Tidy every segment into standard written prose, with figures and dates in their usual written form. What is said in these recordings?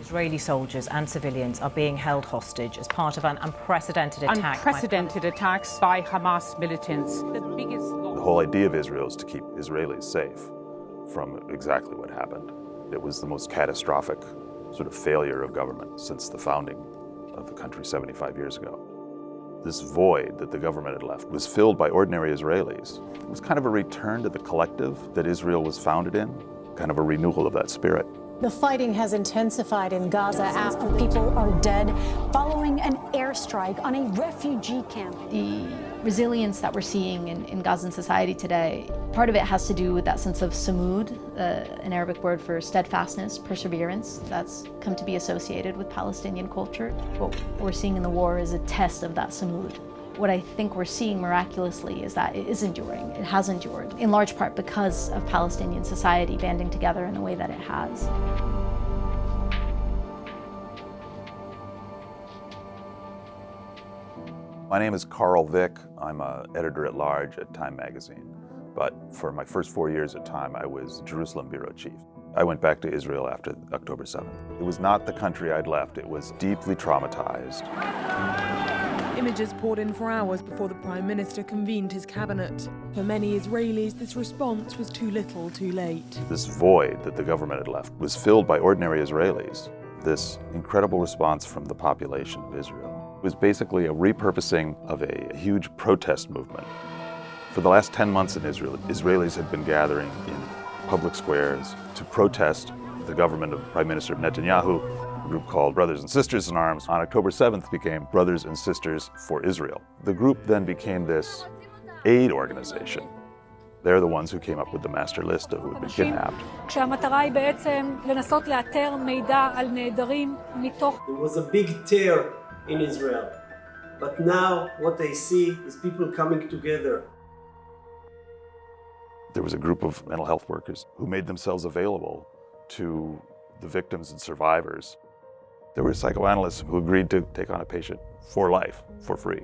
Israeli soldiers and civilians are being held hostage as part of an unprecedented attack. Unprecedented attacks by Hamas militants. The whole idea of Israel is to keep Israelis safe from exactly what happened. It was the most catastrophic sort of failure of government since the founding of the country 75 years ago. This void that the government had left was filled by ordinary Israelis. It was kind of a return to the collective that Israel was founded in, kind of a renewal of that spirit. The fighting has intensified in Gaza after people are dead following an airstrike on a refugee camp. The resilience that we're seeing in Gazan society today, part of it has to do with that sense of samud, an Arabic word for steadfastness, perseverance, that's come to be associated with Palestinian culture. What we're seeing in the war is a test of that samud. What I think we're seeing miraculously is that it is enduring, it has endured, in large part because of Palestinian society banding together in the way that it has. My name is Carl Vick. I'm an editor-at-large at Time magazine. But for my first 4 years at Time, I was Jerusalem bureau chief. I went back to Israel after October 7th. It was not the country I'd left. It was deeply traumatized. Images poured in for hours before the Prime Minister convened his cabinet. For many Israelis, this response was too little, too late. This void that the government had left was filled by ordinary Israelis. This incredible response from the population of Israel was basically a repurposing of a huge protest movement. For the last 10 months in Israel, Israelis had been gathering in public squares to protest the government of Prime Minister Netanyahu. A group called Brothers and Sisters in Arms on October 7th became Brothers and Sisters for Israel. The group then became this aid organization. They're the ones who came up with the master list of who had been kidnapped. There was a big tear in Israel, but now what I see is people coming together. There was a group of mental health workers who made themselves available to the victims and survivors. There were psychoanalysts who agreed to take on a patient for life, for free.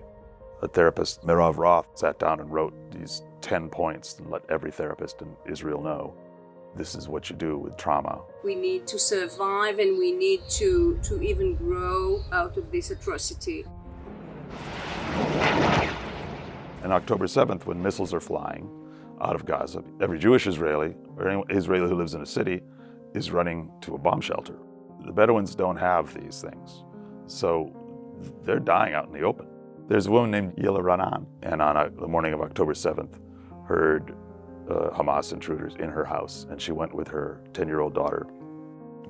A therapist, Merav Roth, sat down and wrote these 10 points and let every therapist in Israel know this is what you do with trauma. We need to survive and we need to even grow out of this atrocity. On October 7th, when missiles are flying out of Gaza, every Jewish Israeli, or any Israeli who lives in a city, is running to a bomb shelter. The Bedouins don't have these things, so they're dying out in the open. There's a woman named Yila Ranan, and on the morning of October 7th, heard Hamas intruders in her house, and she went with her 10-year-old daughter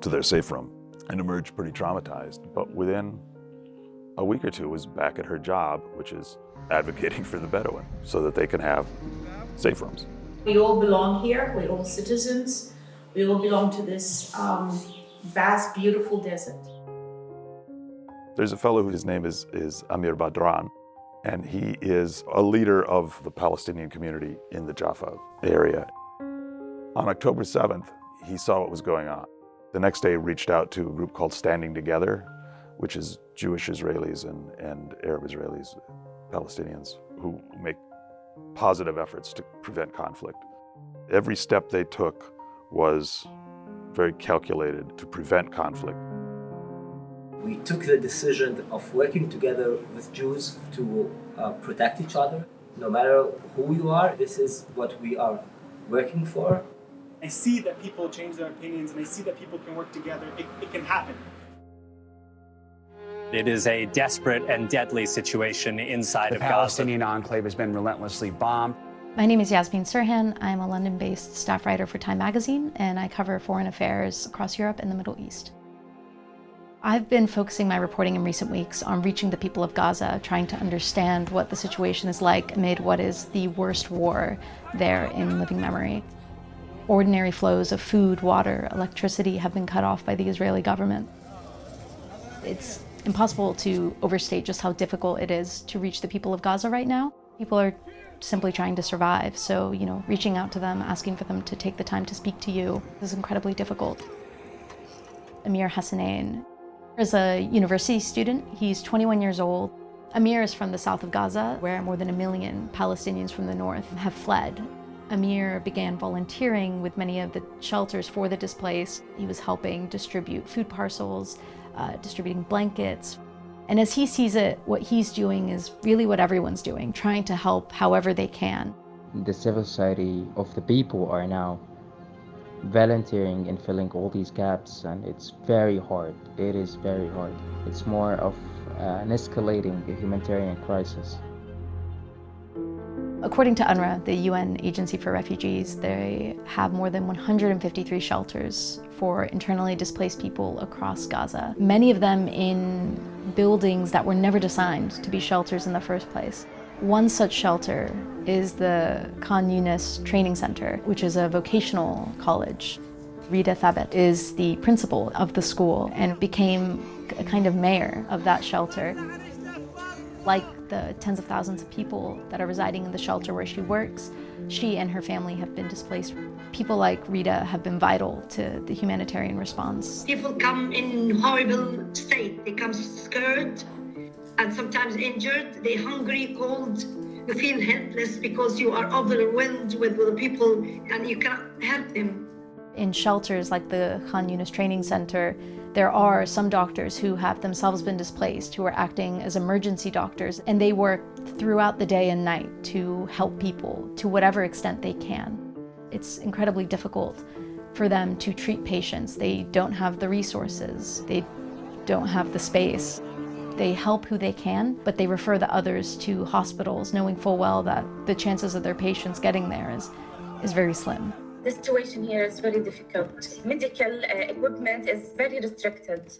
to their safe room and emerged pretty traumatized. But within a week or two was back at her job, which is advocating for the Bedouin so that they can have safe rooms. We all belong here, we're all citizens, we all belong to this vast, beautiful desert. There's a fellow whose name is Amir Badran, and he is a leader of the Palestinian community in the Jaffa area. On October 7th, he saw what was going on. The next day, he reached out to a group called Standing Together, which is Jewish Israelis and Arab Israelis, Palestinians, who make positive efforts to prevent conflict. Every step they took was very calculated to prevent conflict. We took the decision of working together with Jews to protect each other. No matter who you are, this is what we are working for. I see that people change their opinions and I see that people can work together. It can happen. It is a desperate and deadly situation inside of Gaza. The Palestinian enclave has been relentlessly bombed. My name is Yasmin Sirhan. I'm a London-based staff writer for Time magazine, and I cover foreign affairs across Europe and the Middle East. I've been focusing my reporting in recent weeks on reaching the people of Gaza, trying to understand what the situation is like amid what is the worst war there in living memory. Ordinary flows of food, water, electricity have been cut off by the Israeli government. It's impossible to overstate just how difficult it is to reach the people of Gaza right now. People are simply trying to survive, so, reaching out to them, asking for them to take the time to speak to you is incredibly difficult. Amir Hassanein is a university student. He's 21 years old. Amir is from the south of Gaza, where more than 1 million Palestinians from the north have fled. Amir began volunteering with many of the shelters for the displaced. He was helping distribute food parcels, distributing blankets. And as he sees it, what he's doing is really what everyone's doing, trying to help however they can. The civil society of the people are now volunteering and filling all these gaps, and it's very hard. It is very hard. It's more of an escalating humanitarian crisis. According to UNRWA, the UN Agency for Refugees, they have more than 153 shelters for internally displaced people across Gaza, many of them in buildings that were never designed to be shelters in the first place. One such shelter is the Khan Yunis Training Center, which is a vocational college. Rita Thabit is the principal of the school and became a kind of mayor of that shelter. Like the tens of thousands of people that are residing in the shelter where she works, she and her family have been displaced. People like Rita have been vital to the humanitarian response. People come in horrible state. They come scared and sometimes injured. They're hungry, cold. You feel helpless because you are overwhelmed with the people and you cannot help them. In shelters like the Khan Yunis Training Center, there are some doctors who have themselves been displaced, who are acting as emergency doctors, and they work throughout the day and night to help people to whatever extent they can. It's incredibly difficult for them to treat patients. They don't have the resources. They don't have the space. They help who they can, but they refer the others to hospitals, knowing full well that the chances of their patients getting there is very slim. The situation here is very difficult. Medical equipment is very restricted.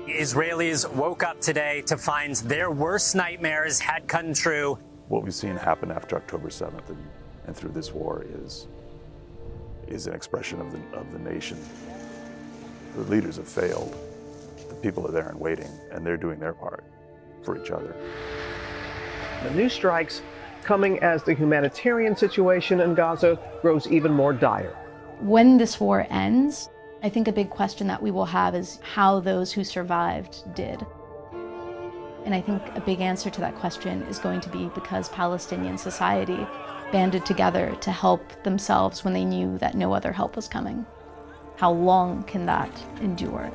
Israelis woke up today to find their worst nightmares had come true. What we've seen happen after October 7th and through this war is an expression of the nation. The leaders have failed. The people are there and waiting, and they're doing their part for each other. The new strikes coming as the humanitarian situation in Gaza grows even more dire. When this war ends, I think a big question that we will have is how those who survived did. And I think a big answer to that question is going to be because Palestinian society banded together to help themselves when they knew that no other help was coming. How long can that endure?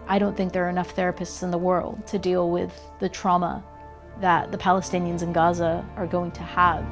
I don't think there are enough therapists in the world to deal with the trauma that the Palestinians in Gaza are going to have.